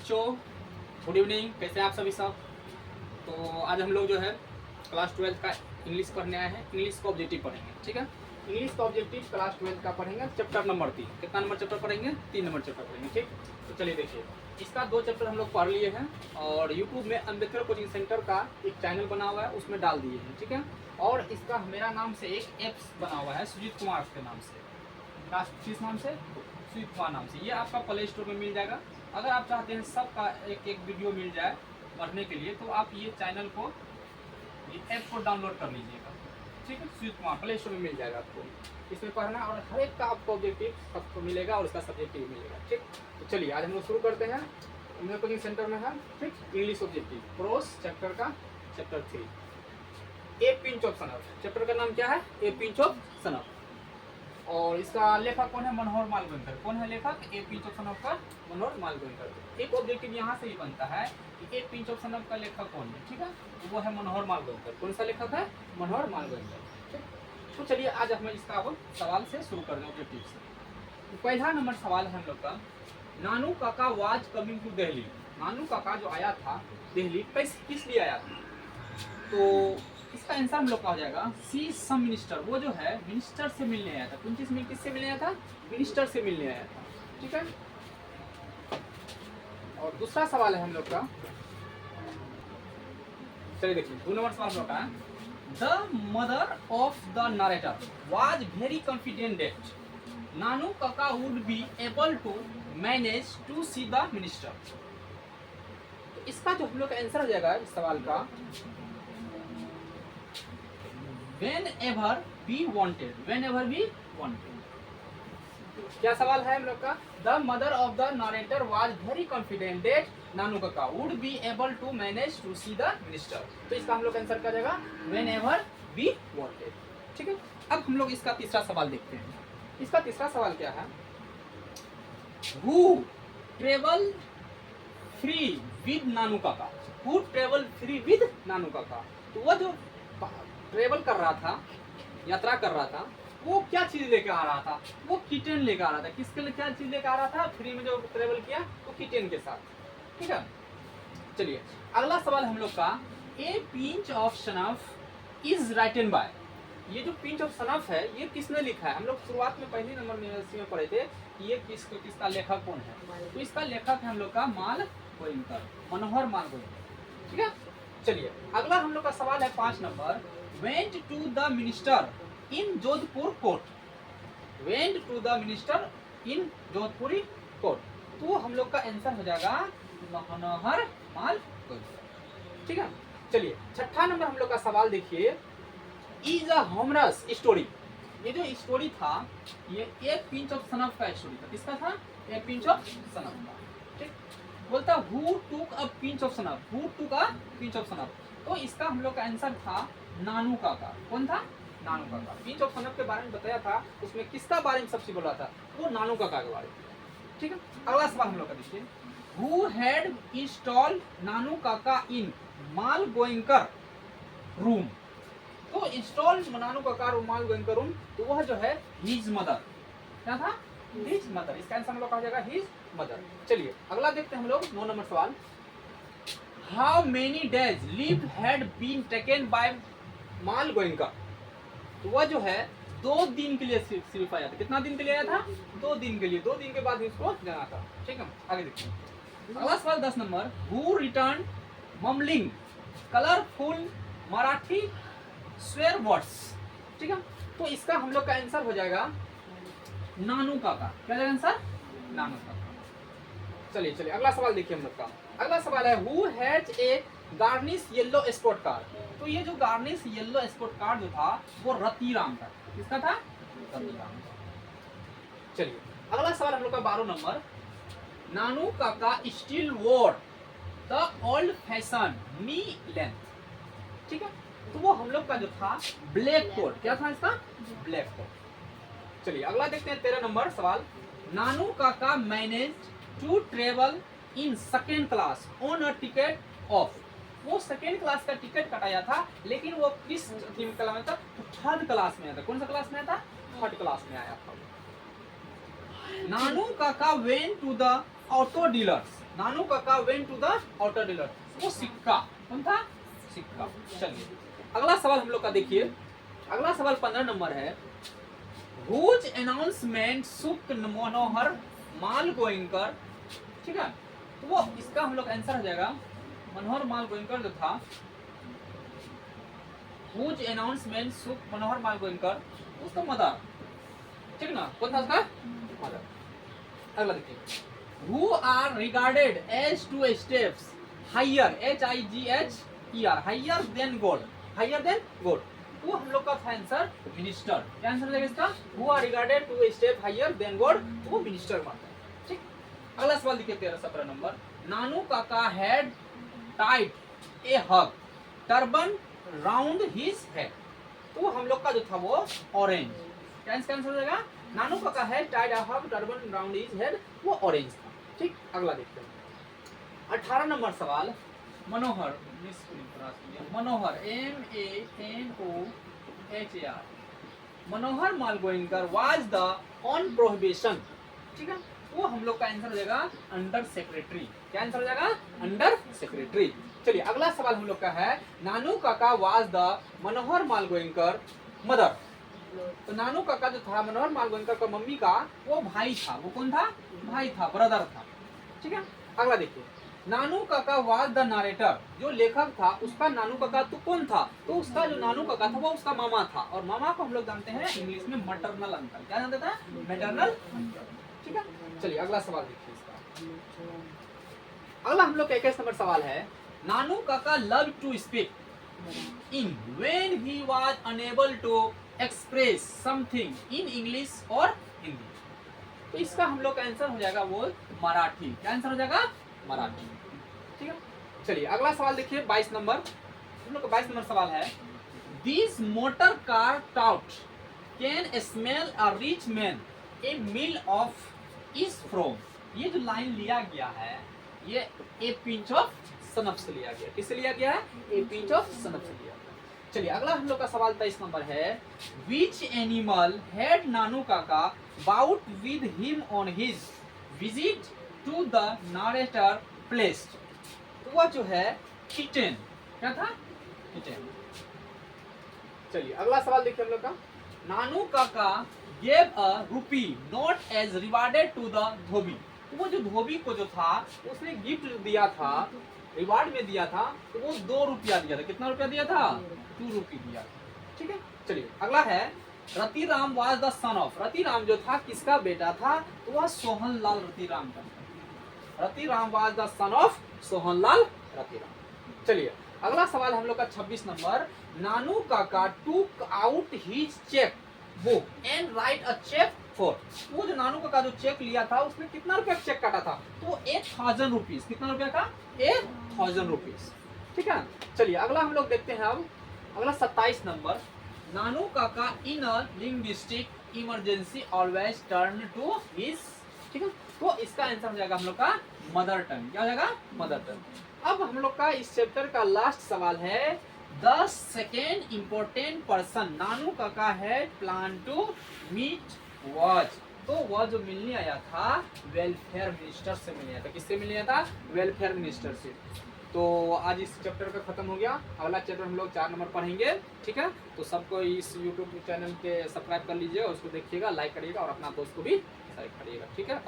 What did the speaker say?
बच्चों, good evening. कैसे हैं आप सभी सब? तो आज हम लोग जो है क्लास 12 का इंग्लिश पढ़ने आए हैं। इंग्लिश का ऑब्जेक्टिव पढ़ेंगे, ठीक है। इंग्लिश का ऑब्जेक्टिव क्लास 12 का पढ़ेंगे, चैप्टर नंबर 3। कितना नंबर चैप्टर पढ़ेंगे? 3 नंबर चैप्टर पढ़ेंगे, ठीक। तो चलिए देखिए, इसका 2 चैप्टर हम लोग पढ़ लिए हैं और यूट्यूब में अम्बेडकर कोचिंग सेंटर का एक चैनल बना हुआ है, उसमें डाल दिए हैं, ठीक है। और इसका मेरा नाम से एक ऐप्स बना हुआ है, सुजीत कुमार के नाम से। किस नाम से? सुजीत कुमार नाम से। ये आपका प्ले स्टोर में मिल जाएगा। अगर आप चाहते हैं सबका एक एक वीडियो मिल जाए पढ़ने के लिए, तो आप ये चैनल को, ये ऐप को डाउनलोड कर लीजिएगा, ठीक है। सुजीत कुमार प्ले स्टोर में मिल जाएगा आपको। इसमें पढ़ना और हर एक का आपको ऑब्जेक्टिव सबको मिलेगा और उसका सब्जेक्टिव मिलेगा, ठीक। तो चलिए आज हम लोग शुरू करते हैं। मेरे कोचिंग सेंटर में है, ठीक, इंग्लिश ऑब्जेक्टिव प्रोस चैप्टर का chapter 3, a pinch of snuff. Chapter का नाम क्या है? A pinch of snuff. और इसका लेखक कौन है? मनोहर मालवंकर। कौन है लेखक? ए पिंच ऑफ सनफ का मनोहर मालवंकर। एक ऑब्जेक्टिव यहाँ से ही बनता है कि ए पिंच ऑफ सनफ का लेखक कौन है, ठीक है। वो है मनोहर मालवंकर। कौन सा लेखक है? मनोहर मालवंकर, ठीक। तो चलिए आज हम इसका अब सवाल से शुरू कर दें, ऑब्जेक्टिव से। तो पहला नंबर सवाल है हम लोग का, Nanu Kaka was coming to Delhi. नानू काका जो आया था दिल्ली, किस लिए आया था? तो इसका आंसर हम लोग का हो जाएगा सी सम मिनिस्टर। वो जो है मिनिस्टर से मिलने आया था। कौन चीज में? किससे मिलने आया था? मिनिस्टर से मिलने आया था, ठीक है। और दूसरा सवाल है हम लोग का, चलिए देखिए 2 नंबर सवाल हम लोग का है, the mother of the narrator was very confident that Nanu Kaka would be able to manage to see the minister. तो इसका जो हम लोग का आंसर हो जाएगा इस सवाल का, whenever we wanted। whenever we wanted। क्या सवाल है हम लोग का? The mother of the narrator was very confident that नानू काका would be able to manage to see the minister। तो इसका हम लोग आंसर क्या जाएगा? whenever we wanted, ठीक है। अब हम लोग इसका तीसरा सवाल देखते हैं। इसका तीसरा सवाल क्या है? Who travel free with नानू काका। Who travel free with नानू काका। तो वो जो ट्रेवल कर रहा था, यात्रा कर रहा था, वो क्या चीज लेकर आ रहा था? वो किटेन लेकर आ रहा था। किसके लिए क्या चीज लेकर आ रहा था? फ्री में जो ट्रेवल किया वो किटेन के साथ, ठीक है। चलिए अगला सवाल हम लोग का, a pinch of snuff is written by. ये जो पिंच ऑफ सनफ है ये किसने लिखा है? हम लोग शुरुआत में पहले नंबर में पढ़े थे कि ये किसका लेखक कौन है। तो इसका लेखक है हम लोग का मालवंकर, मनोहर मालवंकर, ठीक है। चलिए अगला हम लोग का सवाल है 5 number, went to the minister in Jodhpur court. went to the minister in Jodhpuri court. तो हम लोग का आंसर हो जाएगा मनोहर मालवंकर, ठीक है। चलिए छठा नंबर हम लोग का सवाल देखिए, इज अ ह्यूमरस स्टोरी। ये जो स्टोरी था ये एक पिंच ऑफ सनफ का स्टोरी था। किसका था? एक पिंच ऑफ सनफ का, ठीक। बोलता who took a pinch of snuff. Who took a pinch of snuff. तो इसका हम लोग का आंसर था नानू काका। कौन था? नानू काका। पिंच ऑफ सनफ के बारे में बताया था, उसमें किसका बारे में सबसे बोला था? वो नानू काका के बारे में, ठीक है। अगला सवाल हम लोग का देखिए, who had installed Nanu Kaka in Malvankar room. तो इंस्टॉल नानू काका और मालवंकर रूम, तो वह जो है हिज मदर। क्या था? His mother. इसका आंसर हम लोग का हो जाएगा हिज मदर। चलिए अगला देखते हैं हम लोग 9 नंबर सवाल, how many days leave had been taken by Malvankar. तो वह जो है 2 दिन के लिए सिर्फ आया था। कितना दिन के लिए आया था? 2 दिन के लिए। 2 दिन के बाद इसको जाना था, ठीक है। आगे देखते हैं अगला सवाल 10 number, who return mumbling colourful Marathi swear words, ठीक है। तो इसका हम लोग का आंसर हो जाएगा नानू काका। क्या जाएगा आंसर? नानू काका। चलिए अगला सवाल देखिए हम लोग का। अगला सवाल है, who has a garnish yellow spot car. तो ये जो गार्निश येलो स्पॉट कार जो था वो रतिराम था। किसका था? रतिराम। चलिए अगला सवाल हम लोग का 12 नंबर, नानू काका स्टिल वोर the old fashion knee length, ठीक है। तो वो हम लोग का जो था ब्लैक कोट। क्या था इसका? Black coat. चलिए अगला देखते हैं 13 नंबर सवाल, Nanu Kaka manage to travel in second class on a ticket of. वो सेकेंड क्लास का टिकट कटाया था, लेकिन वो किस थीम क्लास में था? तो 3rd क्लास में आया था। कौन सा क्लास में आया था? 3rd क्लास में आया था। Nanu Kaka went to the auto dealers Nanu Kaka went to the outer dealer, वो सिक्का कौन था, सिक्का। चलिए अगला सवाल हम लोग का देखिए, अगला सवाल 15 नंबर है, हुज अनाउंसमेंट सुक मनोहर माल गोइंकर, ठीक है, तो वो इसका हम लोग आंसर हो जाएगा मनोहर माल गोइंकर जो था, हुज अनाउंसमेंट सुक मनोहर माल गोइंकर, उसका मदर, ठीक ना, कौन था उसका मदर। अगला देखिए, who are regarded as two steps higher, HIGHER, higher than God, higher than God, वो हम लोग का था आंसर मिनिस्टर। क्या आंसर देगा इसका, who are regarded two step higher than God, वो मिनिस्टर मानता है, ठीक। अगला सवाल देखिए 13-17 नंबर, नानू काका had tied a hug turban round his head, तो हम लोग का जो था वो ऑरेंज। क्या आंसर हो जाएगा, नानू काका had tied a hug turban round his head, वो ऑरेंज था, ठीक। अगला देखते हैं 18 नंबर सवाल, Manohar, Manohar MANOHAR, Manohar Mal Goinkar was the on prohibition, ठीक है, वो हम लोग का आंसर हो जाएगा अंडर सेक्रेटरी। क्या आंसर हो जाएगा, अंडर सेक्रेटरी। चलिए अगला सवाल हम लोग का है, Nanu Kaka was the Manohar Mal Goinkar mother, तो नानू काका जो था मनोहर माल गोइंकर का मम्मी का वो भाई था, वो कौन था, भाई था, ब्रदर था, ठीक है। अगला देखिए, नानू काका वाज द नरेटर, जो लेखक था उसका नानू काका तो कौन था, तो उसका जो नानू काका था वो उसका मामा था, और मामा को हम लोग जानते हैं इंग्लिश में मैटरनल अंकल। क्या जानते थे, मैटरनल अंकल, ठीक है। चलिए अगला सवाल देखिए इसका, अगला हम लोग का 21 नंबर सवाल है, Nanu Kaka love to speak in when he was unable to express something in English और हिंदी, तो इसका हम लोग का आंसर हो जाएगा वो मराठी। क्या आंसर हो जाएगा, मराठी, ठीक है। चलिए अगला सवाल देखिए 22 नंबर, हम लोग का 22 नंबर सवाल है, this motor car tout can smell a rich man a mile off is from, ये जो लाइन लिया गया है ये ए पिंच ऑफ सनफ से लिया गया, किससे लिया गया है, ए पिंच ऑफ सनफ से लिया गया। चलिए अगला हम लोग का सवाल 23 नंबर है, which animal had Nanu Kaka bout with him on his visit to the narrator place, तो वह जो है किटेन, क्या था, किटेन। चलिए अगला सवाल देखिए हम लोग का, Nanu Kaka gave a rupee note as rewarded to the dhobi, तो वो जो धोबी को जो था उसने गिफ्ट दिया था, रिवार्ड में दिया था, तो वो 2 रुपया दिया था, कितना रुपया दिया था, 2 रुपये दिया था, ठीक है। चलिए अगला है, Ratiram was the son of, Ratiram जो था किसका बेटा था, तो वह सोहन लाल रतिराम का, Ratiram was the son of Sohan Lal Ratiram. चलिए अगला सवाल हम लोग का 26 number, Nanu Kaka took out his cheque book and write a cheque for, वो जो नानू काका जो चेक लिया था उसने कितना रुपया चेक काटा था, तो 1000 रुपीज, कितना रुपया का, 1000 रुपीज, ठीक है। चलिए अगला हम लोग देखते हैं अब अगला 27 number, Nanu Kaka in a linguistic emergency always turn to his, ठीक है, तो इसका आंसर हो जाएगा हम लोग का मदर टंग। क्या हो जाएगा, मदर टंग। अब हम लोग का इस चैप्टर का लास्ट सवाल है, the second important person Nanu Kaka had plan to meet was, तो वह जो मिलने आया था वेलफेयर मिनिस्टर से मिलने आया था, किससे मिलने आया था, वेलफेयर मिनिस्टर से। तो आज इस चैप्टर का खत्म हो गया, अगला चैप्टर हम लोग 4 नंबर पढ़ेंगे, ठीक है। तो सबको इस यूट्यूब चैनल के सब्सक्राइब कर लीजिएगा, उसको देखिएगा, लाइक करिएगा और अपना दोस्त को भी शेयर करिएगा, ठीक है।